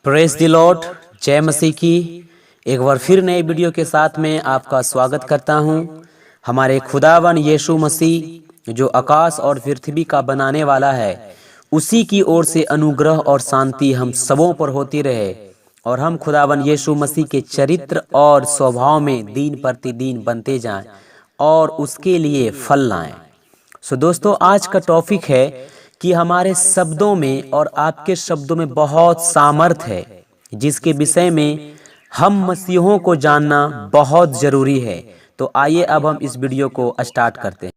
Praise the Lord, जय मसीह की। एक बार फिर नए वीडियो के साथ में आपका स्वागत करता हूं। हमारे खुदावन यीशु मसीह जो आकाश और पृथ्वी का बनाने वाला है, उसी की ओर से अनुग्रह और शांति हम सबों पर होती रहे और हम खुदावन यीशु मसीह के चरित्र और स्वभाव में दिन प्रतिदिन बनते जाएं और उसके लिए फल लाएं। दोस्तों, आज का टॉपिक है कि हमारे शब्दों में और आपके शब्दों में बहुत सामर्थ है, जिसके विषय में हम मसीहों को जानना बहुत जरूरी है। तो आइए अब हम इस वीडियो को स्टार्ट करते हैं।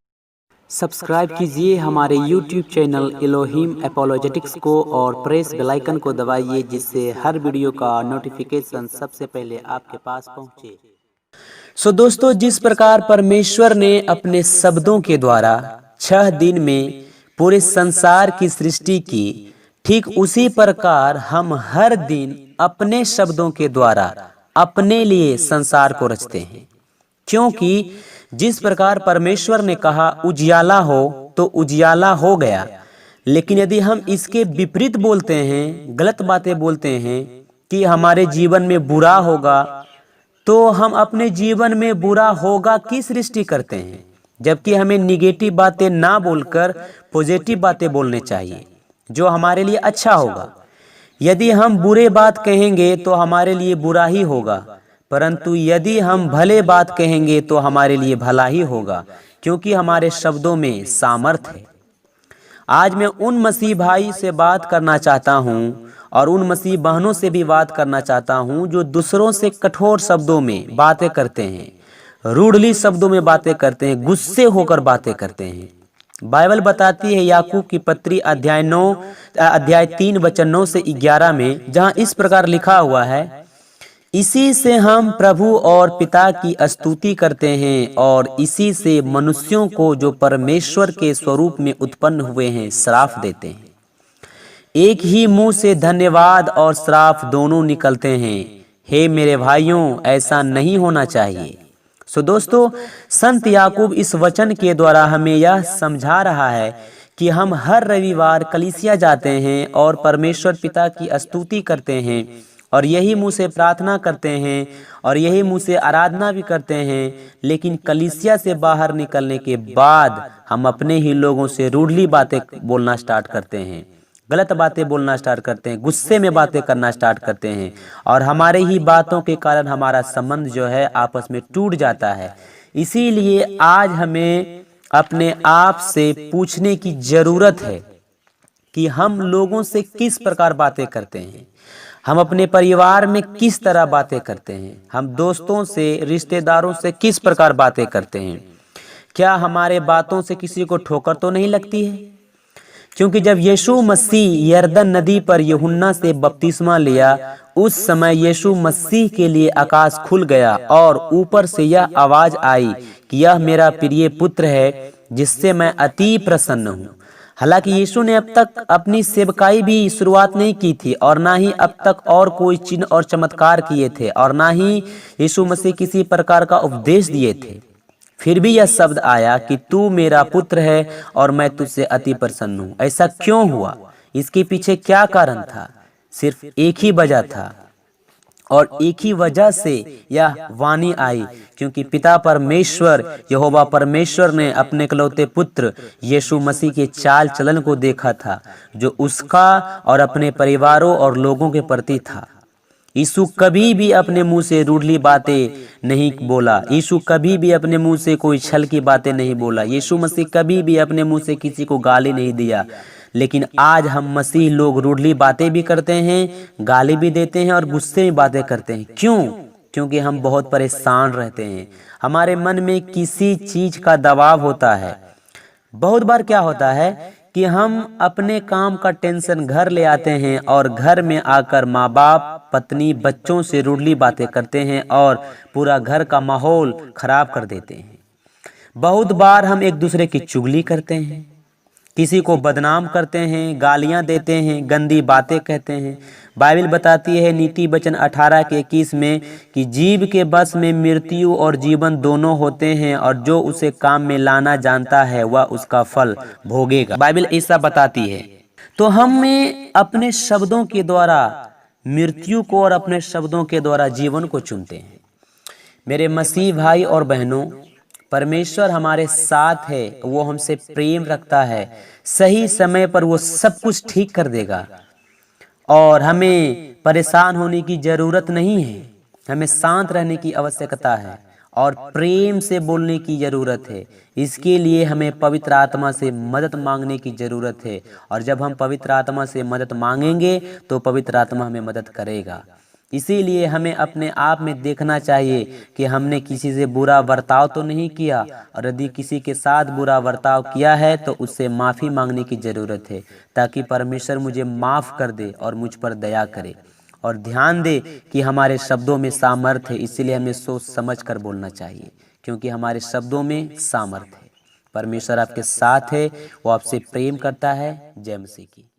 सब्सक्राइब कीजिए हमारे YouTube चैनल एलोहिम एपोलोजेटिक्स को और प्रेस बेल आइकन को दबाइए, जिससे हर वीडियो का नोटिफिकेशन सबसे पहले आपके पास पहुंचे। दोस्तों, जिस प्रकार परमेश्वर ने अपने शब्दों के द्वारा 6 दिन में पूरे संसार की सृष्टि की, ठीक उसी प्रकार हम हर दिन अपने शब्दों के द्वारा अपने लिए संसार को रचते हैं। क्योंकि जिस प्रकार परमेश्वर ने कहा उजियाला हो, तो उजियाला हो गया। लेकिन यदि हम इसके विपरीत बोलते हैं, गलत बातें बोलते हैं कि हमारे जीवन में बुरा होगा, तो हम अपने जीवन में बुरा होगा की सृष्टि करते हैं। जबकि हमें निगेटिव बातें ना बोलकर पॉजिटिव बातें बोलने चाहिए, जो हमारे लिए अच्छा होगा। यदि हम बुरे बात कहेंगे तो हमारे लिए बुरा ही होगा, परंतु यदि हम भले बात कहेंगे तो हमारे लिए भला ही होगा, क्योंकि हमारे शब्दों में सामर्थ है। आज मैं उन मसीह भाई से बात करना चाहता हूं और उन मसीह बहनों से भी बात करना चाहता हूं जो दूसरों से कठोर शब्दों में बातें करते हैं, रूडली शब्दों में बातें करते हैं, गुस्से होकर बातें करते हैं। बाइबल बताती है याकूब की पत्री अध्याय 3 वचन 9 से 11 में, जहां इस प्रकार लिखा हुआ है, इसी से हम प्रभु और पिता की स्तुति करते हैं और इसी से मनुष्यों को जो परमेश्वर के स्वरूप में उत्पन्न हुए हैं श्राप देते हैं। एक ही मुंह से धन्यवाद और श्राप दोनों निकलते हैं। हे मेरे भाइयों, ऐसा नहीं होना चाहिए। दोस्तों, संत याकूब इस वचन के द्वारा हमें यह समझा रहा है कि हम हर रविवार कलीसिया जाते हैं और परमेश्वर पिता की स्तुति करते हैं और यही मुंह से प्रार्थना करते हैं और यही मुंह से आराधना भी करते हैं। लेकिन कलीसिया से बाहर निकलने के बाद हम अपने ही लोगों से रूडली बातें बोलना स्टार्ट करते हैं, गलत बातें बोलना स्टार्ट करते हैं, गुस्से में बातें करना स्टार्ट करते हैं और हमारे ही बातों के कारण हमारा संबंध जो है आपस में टूट जाता है। इसीलिए आज हमें अपने आप से पूछने की जरूरत है कि हम लोगों से किस प्रकार बातें करते हैं, हम अपने परिवार में किस तरह बातें करते हैं, हम दोस्तों से, रिश्तेदारों से किस प्रकार बातें करते हैं। क्या हमारे बातों से किसी को ठोकर तो नहीं लगती है? क्योंकि जब यीशु मसीह यरदन नदी पर यूहन्ना से बपतिस्मा लिया, उस समय यीशु मसीह के लिए आकाश खुल गया और ऊपर से यह आवाज आई कि यह मेरा प्रिय पुत्र है, जिससे मैं अति प्रसन्न हूँ। हालांकि यीशु ने अब तक अपनी सेवकाई भी शुरुआत नहीं की थी और ना ही अब तक और कोई चिन्ह और चमत्कार किए थे और ना ही यीशु मसीह किसी प्रकार का उपदेश दिए थे। फिर भी यह शब्द आया कि तू मेरा पुत्र है और मैं तुझसे अति प्रसन्न हूँ। ऐसा क्यों हुआ? इसके पीछे क्या कारण था? सिर्फ एक ही वजह था और एक ही वजह से यह वाणी आई, क्योंकि पिता परमेश्वर यहोवा परमेश्वर ने अपने इकलौते पुत्र यीशु मसीह के चाल चलन को देखा था, जो उसका और अपने परिवारों और लोगों के प्रति था। यीशु कभी भी अपने मुंह से रूडली बातें नहीं बोला। यीशु कभी भी अपने मुंह से कोई छल की बातें नहीं बोला। यीशु मसीह कभी भी अपने मुंह से किसी को गाली नहीं दिया। लेकिन आज हम मसीह लोग रूडली बातें भी करते हैं, गाली भी देते हैं और गुस्से में बातें करते हैं। क्यों? क्योंकि हम बहुत परेशान रहते हैं। हमारे मन में किसी चीज का दबाव होता है। बहुत बार क्या होता है कि हम अपने काम का टेंशन घर ले आते हैं और घर में आकर माँ बाप, पत्नी, बच्चों से रूडली बातें करते हैं और पूरा घर का माहौल खराब कर देते हैं। बहुत बार हम एक दूसरे की चुगली करते हैं, किसी को बदनाम करते हैं, गालियां देते हैं, गंदी बातें कहते हैं। बाइबल बताती है नीति वचन 18 के 21 में कि जीव के बस में मृत्यु और जीवन दोनों होते हैं और जो उसे काम में लाना जानता है वह उसका फल भोगेगा। बाइबल ऐसा बताती है। तो हमें अपने शब्दों के द्वारा मृत्यु को और अपने शब्दों के द्वारा जीवन को चुनते हैं। मेरे मसीह भाई और बहनों, परमेश्वर हमारे साथ है, वो हमसे प्रेम रखता है। सही समय पर वो सब कुछ ठीक कर देगा और हमें परेशान होने की जरूरत नहीं है। हमें शांत रहने की आवश्यकता है और प्रेम से बोलने की जरूरत है। इसके लिए हमें पवित्र आत्मा से मदद मांगने की जरूरत है और जब हम पवित्र आत्मा से मदद मांगेंगे तो पवित्र आत्मा हमें मदद करेगा। इसीलिए हमें अपने आप में देखना चाहिए कि हमने किसी से बुरा बर्ताव तो नहीं किया, और यदि किसी के साथ बुरा बर्ताव किया है तो उससे माफ़ी मांगने की ज़रूरत है ताकि परमेश्वर मुझे माफ़ कर दे और मुझ पर दया करे। और ध्यान दे कि हमारे शब्दों में सामर्थ्य है, इसीलिए हमें सोच समझ कर बोलना चाहिए, क्योंकि हमारे शब्दों में सामर्थ्य है। परमेश्वर आपके साथ है, वो आपसे प्रेम करता है। जय मसीह की।